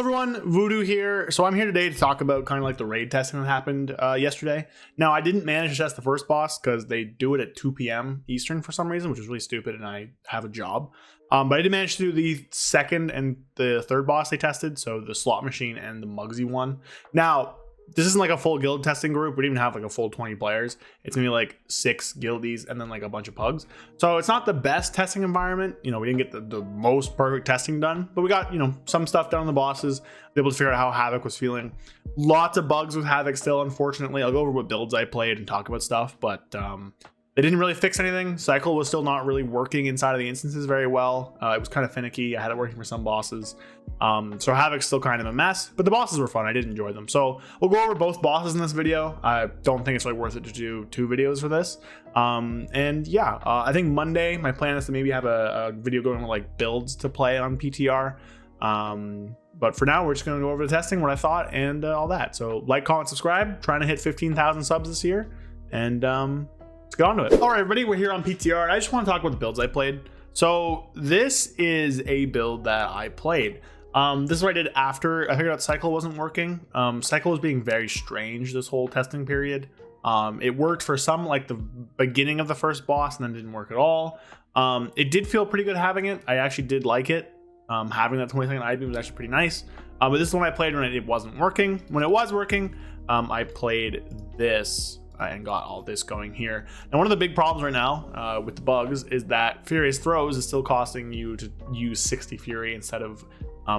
everyone, Voodoo here. So I'm here today to talk about kind of like the raid testing that happened yesterday. Now I didn't manage to test the first boss because they do it at 2 p.m. Eastern for some reason, which is really stupid, and I have a job. But I did manage to do the second and the third boss they tested, so the slot machine and the Mugsy one. Now this isn't like a full guild testing group. We didn't even have like a full 20 players. It's gonna be like 6 guildies and then like a bunch of pugs. So it's not the best testing environment. You know, we didn't get the most perfect testing done, but we got, you know, some stuff done on the bosses, able to figure out how Havoc was feeling. Lots of bugs with Havoc still, unfortunately. I'll go over what builds I played and talk about stuff, but they didn't really fix anything. Cycle was still not really working inside of the instances very well. It was kind of finicky. I had it working for some bosses. So Havoc's still kind of a mess, but the bosses were fun. I did enjoy them. So we'll go over both bosses in this video. I don't think it's really worth it to do 2 videos for this. And yeah, I think Monday, my plan is to maybe have a video going with like builds to play on PTR. But for now, we're just going to go over the testing, what I thought, and all that. So like, comment, subscribe. Trying to hit 15,000 subs this year. And let's get on to it. All right, everybody, we're here on PTR. I just want to talk about the builds I played. So this is a build that I played. This is what I did after I figured out Cycle wasn't working. Cycle was being very strange this whole testing period. It worked for some, like the beginning of the first boss, and then didn't work at all. It did feel pretty good having it. I actually did like it. Having that 20-second IV was actually pretty nice. But this is the one I played when it wasn't working. When it was working, I played this and got all this going here. Now, one of the big problems right now with the bugs is that Furious Throws is still costing you to use 60 Fury instead of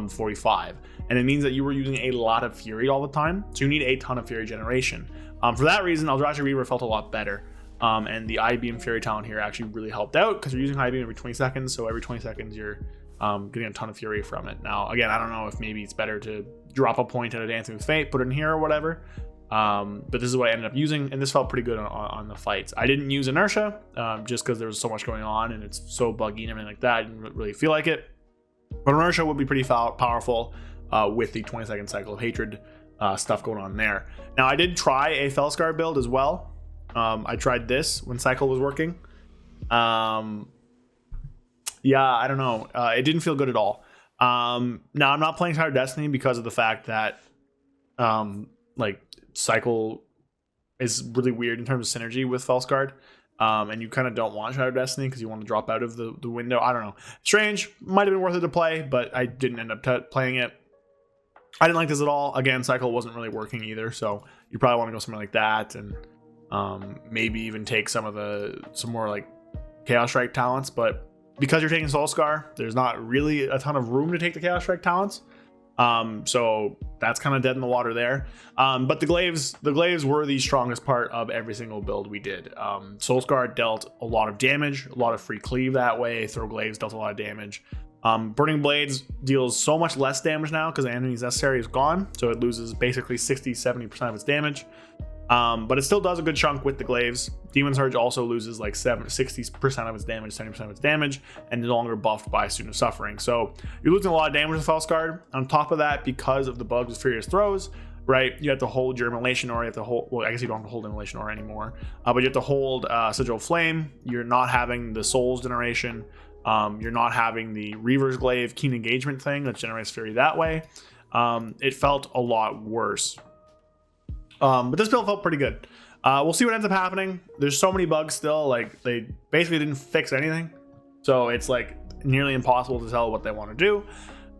45. And it means that you were using a lot of Fury all the time. So you need a ton of Fury generation. For that reason, Eldrazi Reaver felt a lot better. And the I-Beam Fury talent here actually really helped out because you're using I-Beam every 20 seconds. So every 20 seconds, you're getting a ton of Fury from it. Now, again, I don't know if maybe it's better to drop a point at a Dancing with Fate, put it in here or whatever. But this is what I ended up using, and this felt pretty good on the fights. I didn't use Inertia just because there was so much going on and it's so buggy and everything like that. I didn't really feel like it. But Inertia would be pretty powerful with the 20-second Cycle of Hatred stuff going on there. Now, I did try a Felscar build as well. I tried this when Cycle was working. Yeah, I don't know. It didn't feel good at all. Now, I'm not playing Shadow Destiny because of the fact that like Cycle is really weird in terms of synergy with Felsguard, and you kind of don't want Shadow Destiny because you want to drop out of the window. I don't know. Strange. Might have been worth it to play, but I didn't end up playing it. I didn't like this at all. Again, Cycle wasn't really working either, so you probably want to go somewhere like that, and maybe even take some more like Chaos Strike talents. But because you're taking Soul Scar, there's not really a ton of room to take the Chaos Strike talents. So that's kind of dead in the water there. But the glaives were the strongest part of every single build we did. Soulscar dealt a lot of damage, a lot of free cleave that way. Throw glaives dealt a lot of damage. Burning Blades deals so much less damage now because the enemy's necessary is gone. So it loses basically 60-70% of its damage. But it still does a good chunk with the glaives. Demon Surge also loses like 60% of its damage, 70% of its damage, and is no longer buffed by Student of Suffering. So you're losing a lot of damage with Felsguard. On top of that, because of the bugs with Furious Throws, right, you have to hold your Immolation Aura. You have to hold, well, I guess you don't have to hold Immolation Aura anymore, but you have to hold Sigil of Flame. You're not having the Souls generation. You're not having the Reaver's Glaive Keen Engagement thing that generates Fury that way. It felt a lot worse. But this build felt pretty good. We'll see what ends up happening. There's so many bugs still. Like, they basically didn't fix anything, so it's like nearly impossible to tell what they want to do.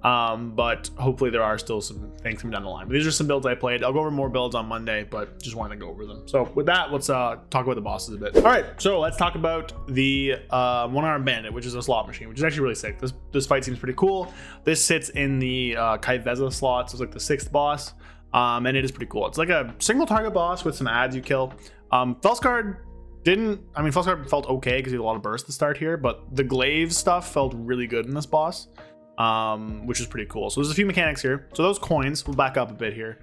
But hopefully there are still some things coming down the line. But these are some builds I played. I'll go over more builds on Monday, but just wanted to go over them. So with that, let's talk about the bosses a bit. All right, so let's talk about the Armed Bandit, which is a slot machine, which is actually really sick. This fight seems pretty cool. This sits in the Kaiveza slot, so it's like the 6th boss. And it is pretty cool. It's like a single target boss with some ads you kill. Felsguard felt okay because he had a lot of burst to start here, but the glaive stuff felt really good in this boss, which is pretty cool. So there's a few mechanics here. So those coins, we'll back up a bit here,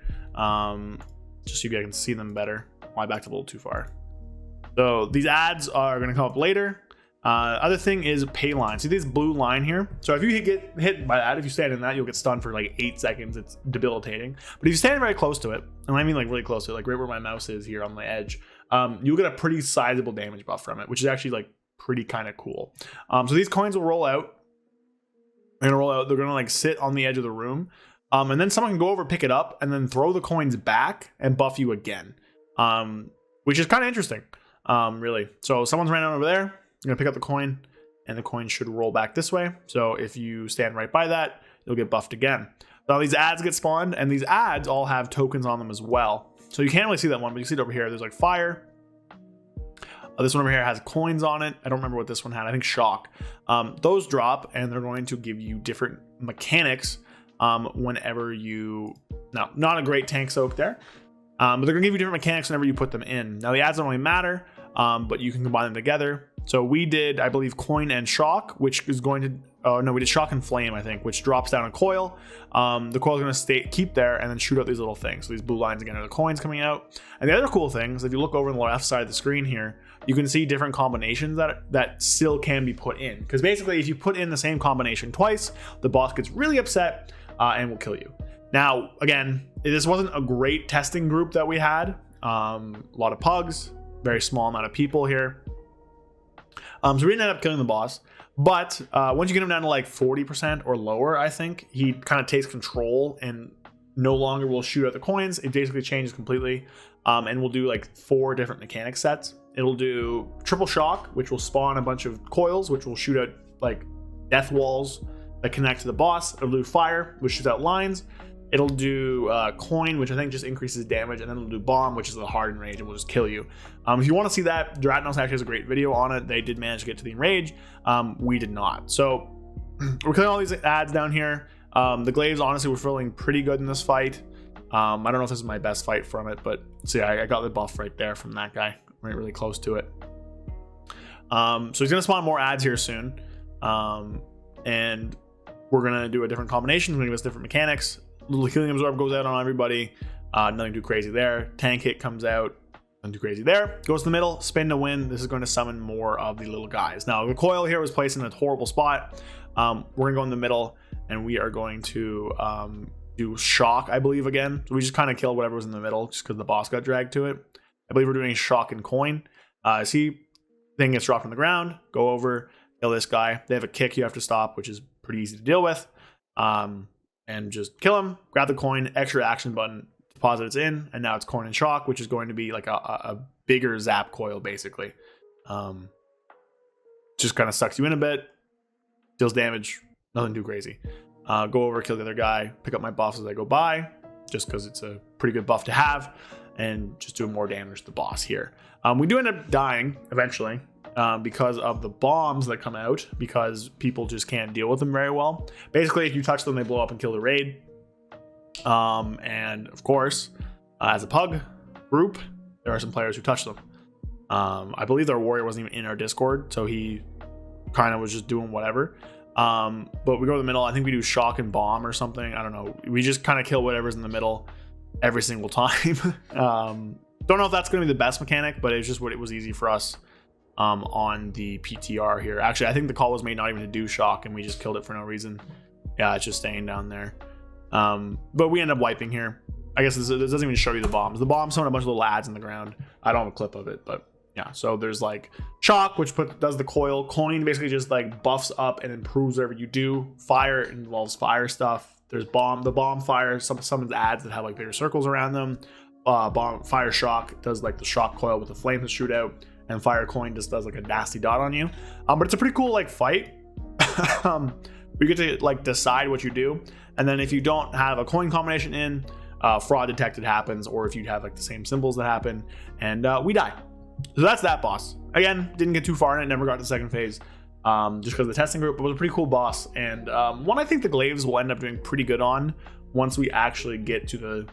just so you guys can see them better. I backed up a little too far. So these ads are going to come up later. Other thing is pay line. See this blue line here? So if you get hit by that, if you stand in that, you'll get stunned for like 8 seconds. It's debilitating. But if you stand very close to it, and I mean like really close to it, like right where my mouse is here on the edge, you'll get a pretty sizable damage buff from it, which is actually like pretty kind of cool. So these coins will roll out. They're gonna roll out. They're gonna like sit on the edge of the room. And then someone can go over, pick it up, and then throw the coins back and buff you again, which is kind of interesting, really. So someone's ran out over there. You're going to pick up the coin, and the coin should roll back this way. So if you stand right by that, you'll get buffed again. Now these ads get spawned, and these ads all have tokens on them as well. So you can't really see that one, but you see it over here. There's like fire. This one over here has coins on it. I don't remember what this one had. I think shock. Those drop, and they're going to give you different mechanics whenever you... No, not a great tank soak there. But they're going to give you different mechanics whenever you put them in. Now, the ads don't really matter, but you can combine them together. So we did, I believe, coin and shock, which is going to... Oh, no, we did shock and flame, I think, which drops down a coil. The coil is going to keep there and then shoot out these little things. So these blue lines, again, are the coins coming out. And the other cool thing is if you look over on the left side of the screen here, you can see different combinations that still can be put in. Because basically, if you put in the same combination twice, the boss gets really upset and will kill you. Now, again, this wasn't a great testing group that we had. A lot of pugs, very small amount of people here. So we didn't end up killing the boss. But once you get him down to like 40% or lower, I think, he kind of takes control and no longer will shoot at the coins. It basically changes completely. And we'll do like 4 different mechanic sets. It'll do triple shock, which will spawn a bunch of coils, which will shoot out like death walls that connect to the boss. It'll do fire, which shoots out lines. It'll do coin, which I think just increases damage, and then it'll do bomb, which is the hard enrage and will just kill you. If you want to see that, Dratnos actually has a great video on it. They did manage to get to the enrage. We did not. So we're killing all these ads down here. The glaives, honestly, were feeling pretty good in this fight. I don't know if this is my best fight from it, but see, I got the buff right there from that guy. Right, really close to it. So he's gonna spawn more ads here soon, and we're gonna do a different combination. We're gonna give us different mechanics. Little healing absorb goes out on everybody. Nothing too crazy there. Tank hit comes out. Nothing too crazy there. Goes to the middle. Spin to win. This is going to summon more of the little guys. Now the coil here was placed in a horrible spot. We're gonna go in the middle, and we are going to do shock, I believe, again. So we just kind of killed whatever was in the middle, just because the boss got dragged to it. I believe we're doing shock and coin. See, thing gets dropped on the ground. Go over, kill this guy. They have a kick you have to stop, which is pretty easy to deal with. And just kill him. Grab the coin. Extra action button. Deposit it's in, and now it's coin and shock, which is going to be like a bigger zap coil, basically. Just kind of sucks you in a bit. Deals damage. Nothing too crazy. Go over, kill the other guy. Pick up my buffs as I go by, just because it's a pretty good buff to have. And just doing more damage to the boss here. We do end up dying eventually because of the bombs that come out, because people just can't deal with them very well. Basically, if you touch them, they blow up and kill the raid. And of course, as a pug group, there are some players who touch them. I believe our warrior wasn't even in our Discord, so he kind of was just doing whatever. But we go to the middle. I think we do shock and bomb or something. I don't know. We just kind of kill whatever's in the middle every single time. Don't know if that's going to be the best mechanic, but it's just what it was easy for us on the PTR here. Actually, I think the call was made not even to do shock, and we just killed it for no reason. Yeah, it's just staying down there. But we end up wiping here. I guess this doesn't even show you the bombs. The bombs throwing a bunch of little ads in the ground. I don't have a clip of it, but yeah. So there's like shock, which does the coil. Coin basically just like buffs up and improves whatever you do. Fire involves fire stuff. There's bomb. The bomb fire summons ads that have like bigger circles around them. Fire shock does like the shock coil with the flames that shoot out, and fire coin just does like a nasty dot on you. But it's a pretty cool like fight. You get to like decide what you do, and then if you don't have a coin combination in, fraud detected happens, or if you have like the same symbols that happen, and we die. So that's that boss. Again, didn't get too far in it. Never got to the second phase. Just because of the testing group. It was a pretty cool boss, and one I think the glaives will end up doing pretty good on once we actually get to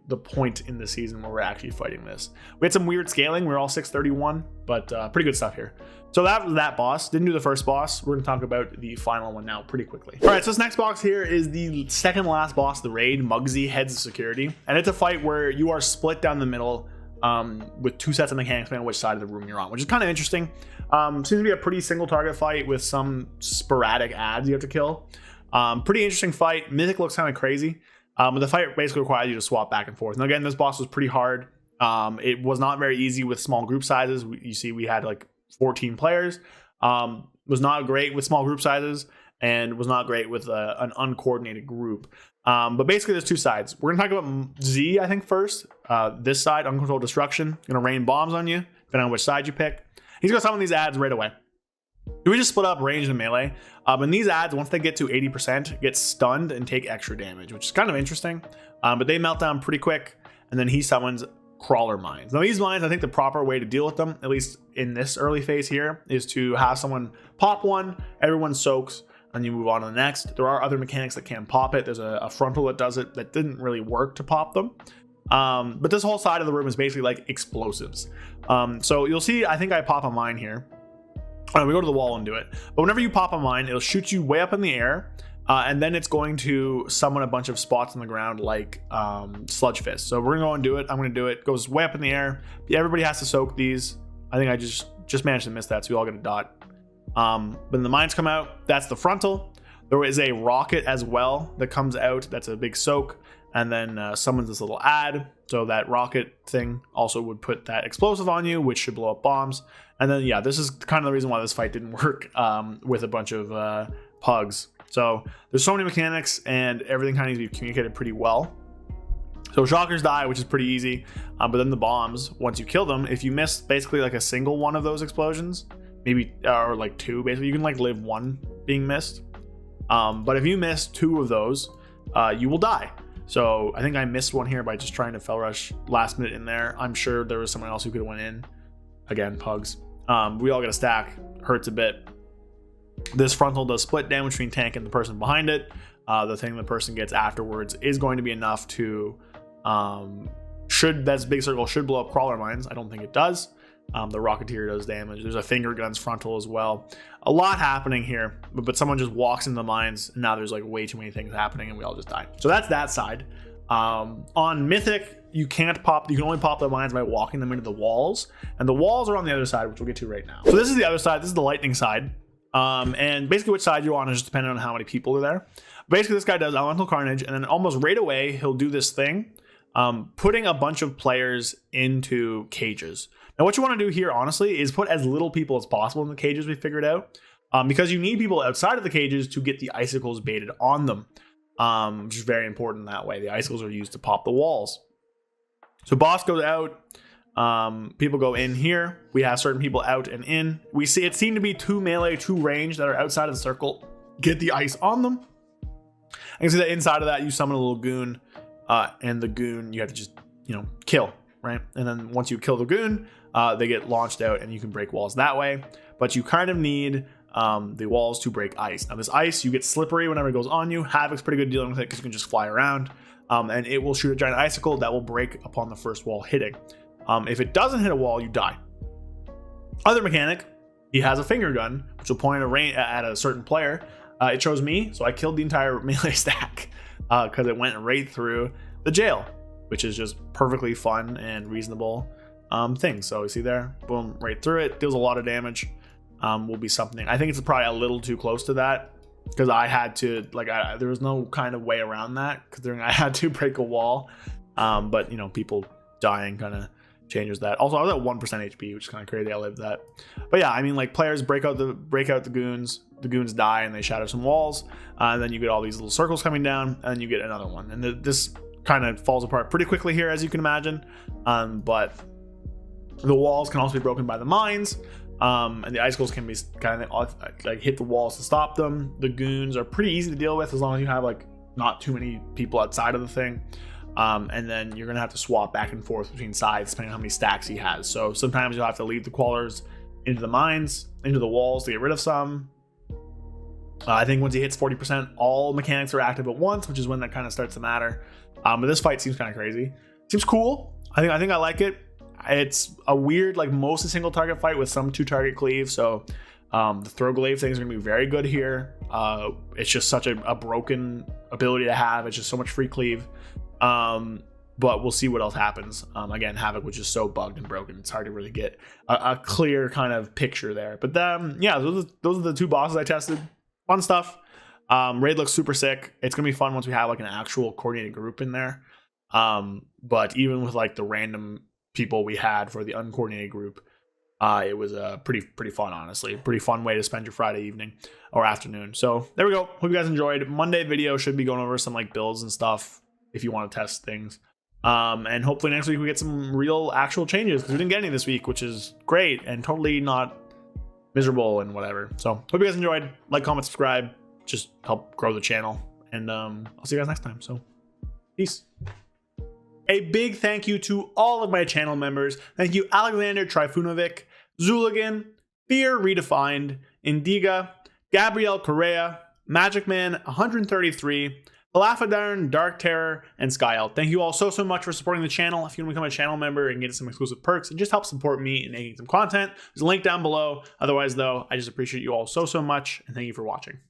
the point in the season where we're actually fighting this. We had some weird scaling. We were all 631, but pretty good stuff here. So that was that boss. Didn't do the first boss. We're going to talk about the final one now pretty quickly. All right, so this next box here is the second last boss of the raid, Muggsy, Heads of Security. And it's a fight where you are split down the middle with 2 sets of mechanics depending on which side of the room you're on, which is kind of interesting. Seems to be a pretty single target fight with some sporadic ads you have to kill. Pretty interesting fight. Mythic looks kind of crazy. But the fight basically requires you to swap back and forth. And again, this boss was pretty hard. It was not very easy with small group sizes. You see, we had like 14 players. Was not great with small group sizes, and was not great with an uncoordinated group. But basically, there's two sides. We're gonna talk about Z, I think, first. This side, uncontrolled destruction, gonna rain bombs on you, depending on which side you pick. He's gonna summon these ads right away. We just split up range and melee. And these ads, once they get to 80%, get stunned and take extra damage, which is kind of interesting. But they melt down pretty quick, and then he summons crawler mines. Now these mines, I think the proper way to deal with them, at least in this early phase here, is to have someone pop one, everyone soaks, and you move on to the next. There are other mechanics that can pop it. There's a frontal that does it that didn't really work to pop them. But this whole side of the room is basically like explosives. So you'll see, I think I pop a mine here. We go to the wall and do it. But whenever you pop a mine, it'll shoot you way up in the air. And then it's going to summon a bunch of spots on the ground like Sludge Fist. So we're going to go and do it. I'm going to do it. Goes way up in the air. Everybody has to soak these. I think I just managed to miss that, so we all get a dot. When the mines come out, that's the frontal. There is a rocket as well that comes out. That's a big soak. And then summons this little ad. So that rocket thing also would put that explosive on you, which should blow up bombs. And then, yeah, this is kind of the reason why this fight didn't work with a bunch of pugs. So there's so many mechanics, and everything kind of needs to be communicated pretty well. So shockers die, which is pretty easy. But then the bombs, once you kill them, if you miss basically like a single one of those explosions, maybe, or like two, basically, you can like live one being missed. But if you miss two of those, you will die. So I think I missed one here by just trying to fell rush last minute in there. I'm sure there was someone else who could have went in. Again, pugs. We all get a stack. Hurts a bit. This frontal does split damage between tank and the person behind it. The thing the person gets afterwards is going to be enough to... that's big circle should blow up crawler mines. I don't think it does. The Rocketeer does damage. There's a finger guns frontal as well. A lot happening here, but someone just walks in the mines, and now there's like way too many things happening, and we all just die. So that's that side. On Mythic, you can only pop the mines by walking them into the walls, and the walls are on the other side, which we'll get to right now. So this is the other side. This is the lightning side. And basically which side you're on is just dependent on how many people are there. Basically, this guy does elemental carnage, and then almost right away he'll do this thing, putting a bunch of players into cages. Now, what you want to do here, honestly, is put as little people as possible in the cages we figured out, because you need people outside of the cages to get the icicles baited on them, which is very important that way. The icicles are used to pop the walls. So boss goes out. People go in here. We have certain people out and in. We see it seemed to be 2 melee, 2 range that are outside of the circle. Get the ice on them. I can see that inside of that you summon a little goon, and the goon you have to just kill, right? And then once you kill the goon, they get launched out and you can break walls that way. But you kind of need the walls to break ice. Now this ice, you get slippery whenever it goes on you. Havoc's pretty good dealing with it because you can just fly around, and it will shoot a giant icicle that will break upon the first wall hitting. If it doesn't hit a wall, you die. Other mechanic, he has a finger gun, which will point at a certain player. It chose me, so I killed the entire melee stack because it went right through the jail, which is just perfectly fun and reasonable thing. So you see there, boom, right through it. Deals a lot of damage. Will be something. I think it's probably a little too close to that because I had to, there was no kind of way around that because I had to break a wall. But people dying kind of changes that. Also, I was at 1% HP, which is kind of crazy. I lived that. But yeah, I mean, players break out the goons. The goons die and they shatter some walls. And then you get all these little circles coming down, and you get another one. And this kind of falls apart pretty quickly here, as you can imagine. But the walls can also be broken by the mines. And the icicles can be kind of hit the walls to stop them. The goons are pretty easy to deal with as long as you have not too many people outside of the thing. And then you're gonna have to swap back and forth between sides depending on how many stacks he has. So sometimes you'll have to leave the crawlers into the mines, into the walls to get rid of some. I think once he hits 40%, all mechanics are active at once, which is when that kind of starts to matter. But this fight seems kind of crazy. Seems cool. I think I like it. It's a weird, mostly single target fight with some 2-target cleave. So the throw glaive things are gonna be very good here. It's just such a broken ability to have. It's just so much free cleave. But we'll see what else happens. Again, Havoc was just so bugged and broken, it's hard to really get a clear kind of picture there. But yeah, those are the 2 bosses I tested. Fun stuff. Raid looks super sick. It's gonna be fun once we have an actual coordinated group in there. But even with the random people we had for the uncoordinated group, It was pretty fun, honestly. Pretty fun way to spend your Friday evening or afternoon. So there we go. Hope you guys enjoyed. Monday video should be going over some like builds and stuff if you want to test things. And hopefully next week we get some real actual changes, because we didn't get any this week, which is great and totally not miserable and whatever. So hope you guys enjoyed. Like, comment, subscribe. Just help grow the channel. And I'll see you guys next time. So peace. A big thank you to all of my channel members. Thank you, Alexander Trifunovic, Zuligan, Fear Redefined, Indiga, Gabrielle Correa, Magic Man 133, Palafadarn, Dark Terror, and Skyelt. Thank you all so much for supporting the channel. If you want to become a channel member and get some exclusive perks and just help support me in making some content, there's a link down below. Otherwise, though, I just appreciate you all so much, and thank you for watching.